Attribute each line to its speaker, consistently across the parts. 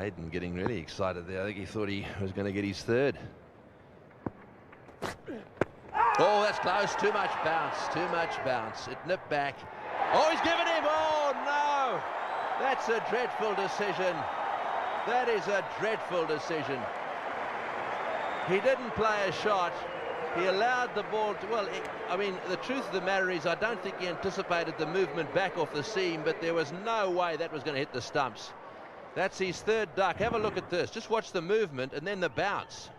Speaker 1: Hayden getting really excited there. I think he thought he was going to get his third. Oh, that's close. Too much bounce. Too much bounce. It nipped back. Oh, he's given him. Oh, no. That's a dreadful decision. That is a dreadful decision. He didn't play a shot. He allowed the ball to, well, I mean, the truth of the matter is I don't think he anticipated the movement back off the seam, but there was no way that was going to hit the stumps. That's his third duck. Have a look at this. Just watch the movement and then the bounce.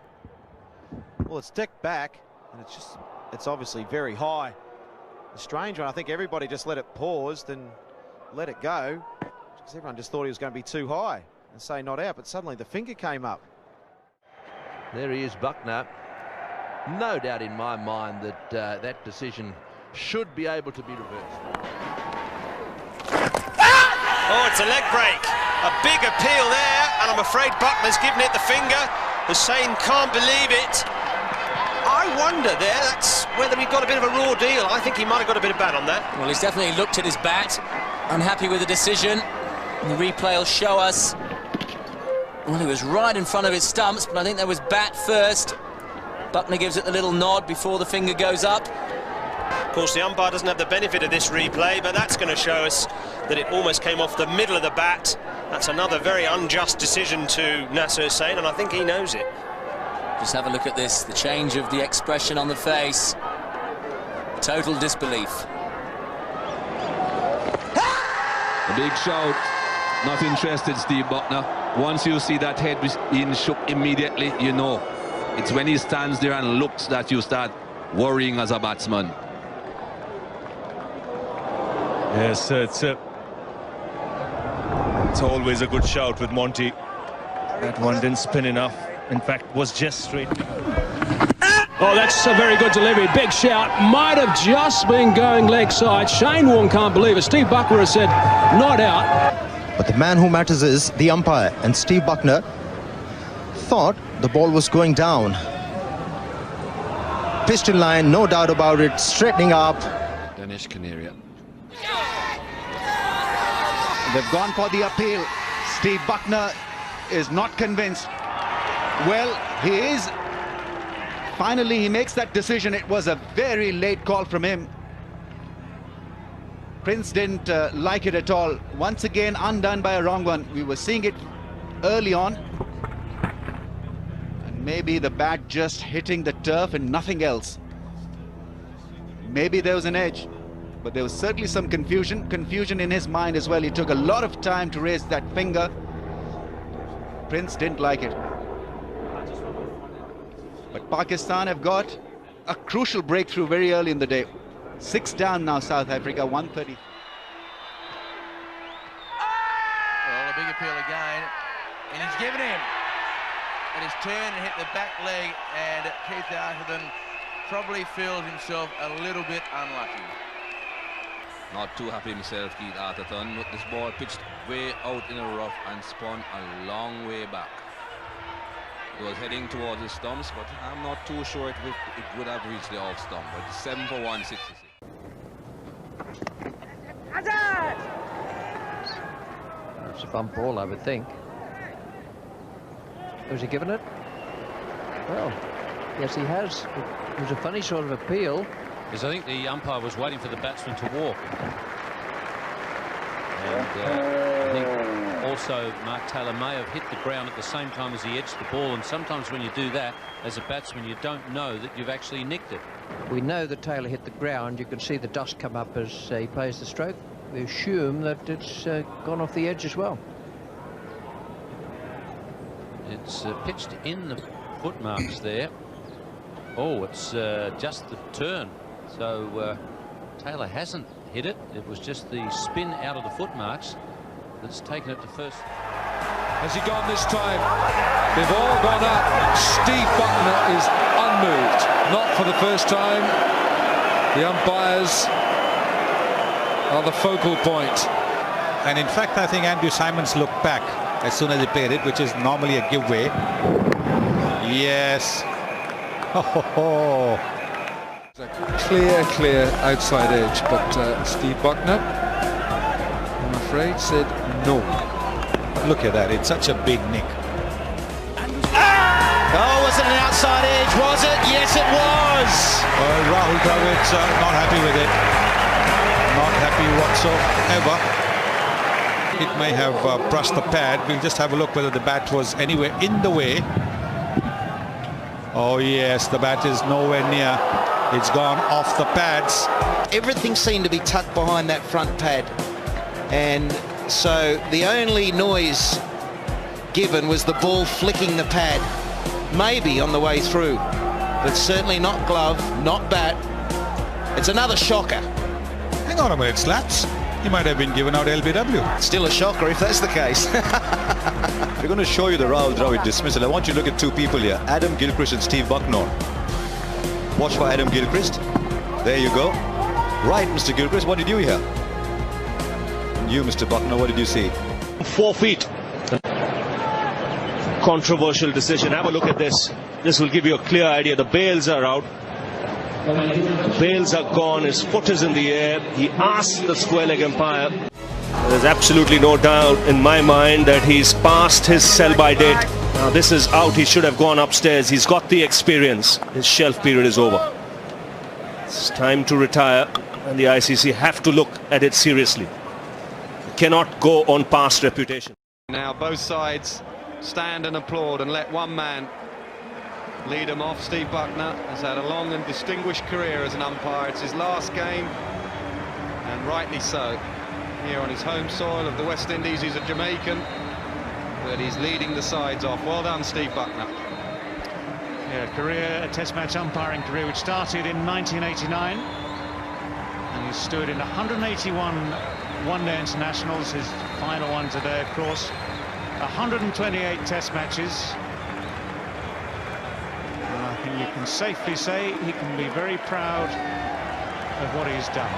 Speaker 2: Well, it's decked back, and it's obviously very high. A strange one. I think everybody just let it pause, then let it go, because everyone just thought he was going to be too high and say not out, but suddenly the finger came up.
Speaker 1: There he is, Bucknor. No doubt in my mind that that decision should be able to be reversed.
Speaker 3: Oh, it's a leg break. A big appeal there, and I'm afraid Bucknor's given it the finger. Hussain can't believe it. I wonder there, that's whether he got a bit of a raw deal. I think he might have got a bit of bat on that.
Speaker 4: Well, he's definitely looked at his bat. Unhappy with the decision. And the replay will show us. Well, he was right in front of his stumps, but I think there was bat first. Bucknor gives it the little nod before the finger goes up.
Speaker 3: Of course, the umpire doesn't have the benefit of this replay, but that's going to show us that it almost came off the middle of the bat. That's another very unjust decision to Nasser Hussain, and I think he knows it.
Speaker 4: Just have a look at this, the change of the expression on the face. Total disbelief.
Speaker 5: A big shout. Not interested, Steve Bucknor. Once you see that head being shook immediately, you know. It's when he stands there and looks that you start worrying as a batsman.
Speaker 6: Yes, it's always a good shout with Monty. That one didn't spin enough. In fact, was just straight.
Speaker 7: Oh, that's a very good delivery. Big shout. Might have just been going leg side. Shane Warne can't believe it. Steve Bucknor has said not out.
Speaker 8: But the man who matters is the umpire, and Steve Bucknor thought the ball was going down. Piston line, no doubt about it, straightening up.
Speaker 5: Danish Canaria.
Speaker 9: They've gone for the appeal. Steve Bucknor is not convinced. Well, he is. Finally, he makes that decision. It was a very late call from him. Prince didn't like it at all. Once again, undone by a wrong one. We were seeing it early on. And maybe the bat just hitting the turf and nothing else. Maybe there was an edge, but there was certainly some confusion in his mind as well. He took a lot of time to raise that finger. Prince didn't like it. But Pakistan have got a crucial breakthrough very early in the day. 6 down now, South Africa, 130.
Speaker 10: Well, a big appeal again, and he's given him. And his turn and hit the back leg, and Keith Atherton probably feels himself a little bit unlucky.
Speaker 5: Not too happy himself, Keith Atherton, but this ball pitched way out in the rough and spun a long way back. It was heading towards the stumps, but I'm not too sure it would have reached the off stump. But it's 7 for 166.
Speaker 11: It's a bump ball, I would think. Was he given it? Well, yes, he has. It was a funny sort of appeal.
Speaker 12: Because I think the umpire was waiting for the batsman to walk. And I think also Mark Taylor may have hit the ground at the same time as he edged the ball, and sometimes when you do that as a batsman you don't know that you've actually nicked it.
Speaker 11: We know that Taylor hit the ground. You can see the dust come up as he plays the stroke. We assume that it's gone off the edge as well.
Speaker 12: It's pitched in the footmarks there. Oh, it's just the turn. So Taylor hasn't hit it. It was just the spin out of the footmarks that's taken it to first.
Speaker 13: Has he gone this time? They've all gone up. Steve Bucknor is unmoved. Not for the first time. The umpires are the focal point.
Speaker 14: And in fact, I think Andrew Simons looked back as soon as he played it, which is normally a giveaway. Yes.
Speaker 13: It's a clear outside edge, but Steve Bucknor, I'm afraid, said no.
Speaker 14: Look at that, it's such a big nick.
Speaker 2: Oh, was it an outside edge? Was it? Yes, it was.
Speaker 14: Rahul Dravid's not happy with it. Not happy whatsoever. It may have brushed the pad. We'll just have a look whether the bat was anywhere in the way. Oh yes, the bat is nowhere near. It's gone off the pads.
Speaker 2: Everything seemed to be tucked behind that front pad. And so the only noise given was the ball flicking the pad. Maybe on the way through, but certainly not glove, not bat. It's another shocker.
Speaker 14: Hang on a minute, Slaps. He might have been given out LBW.
Speaker 2: Still a shocker if that's the case.
Speaker 15: We're going to show you the Rahul Dravid dismissal. I want you to look at two people here, Adam Gilchrist and Steve Bucknor. Watch for Adam Gilchrist. There you go. Right, Mr. Gilchrist, what did you hear? And you, Mr. Bucknor, what did you see?
Speaker 6: 4 feet. Controversial decision. Have a look at this. This will give you a clear idea. The bails are out. The bails are gone. His foot is in the air. He asked the square leg umpire. There's absolutely no doubt in my mind that he's passed his sell-by date. Now this is out. He should have gone upstairs. He's got the experience. His shelf period is over. It's time to retire, and the ICC have to look at it seriously. You cannot go on past reputation.
Speaker 16: Now both sides stand and applaud and let one man lead him off. Steve Bucknor has had a long and distinguished career as an umpire. It's his last game, and rightly so. Here on his home soil of the West Indies, he's a Jamaican, but he's leading the sides off. Well done, Steve Bucknor.
Speaker 17: Yeah, a test match umpiring career which started in 1989, and he stood in 181 one-day internationals, his final one today, of course. 128 test matches. And I think you can safely say he can be very proud of what he's done.